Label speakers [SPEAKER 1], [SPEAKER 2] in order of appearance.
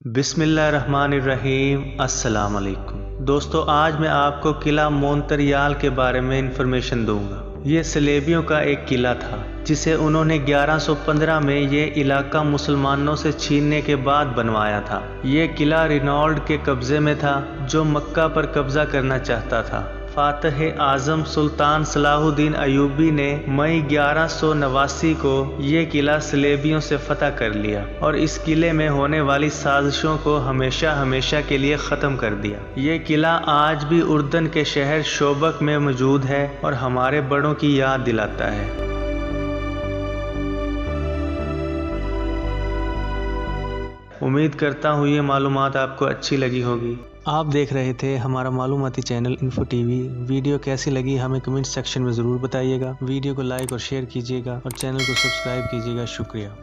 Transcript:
[SPEAKER 1] बिस्मिल्लाहिर्रहमानिर्रहीम। अस्सलाम वालेकुम दोस्तों, आज मैं आपको किला मोंतरियाल के बारे में इंफॉर्मेशन दूंगा। ये सलेबियों का एक किला था जिसे उन्होंने 1115 में ये इलाका मुसलमानों से छीनने के बाद बनवाया था। ये किला रिनॉल्ड के कब्जे में था जो मक्का पर कब्जा करना चाहता था। फातह आज़म सुल्तान सलाहुद्दीन अयूबी ने मई 1189 को ये किला सलेबियों से फतह कर लिया और इस किले में होने वाली साजिशों को हमेशा हमेशा के लिए ख़त्म कर दिया। ये किला आज भी उर्दन के शहर शोबक में मौजूद है और हमारे बड़ों की याद दिलाता है। उम्मीद करता हूँ ये मालूमात आपको अच्छी लगी होगी। आप देख रहे थे हमारा मालूमाती चैनल इन्फो टीवी। वीडियो कैसी लगी हमें कमेंट सेक्शन में ज़रूर बताइएगा। वीडियो को लाइक और शेयर कीजिएगा और चैनल को सब्सक्राइब कीजिएगा। शुक्रिया।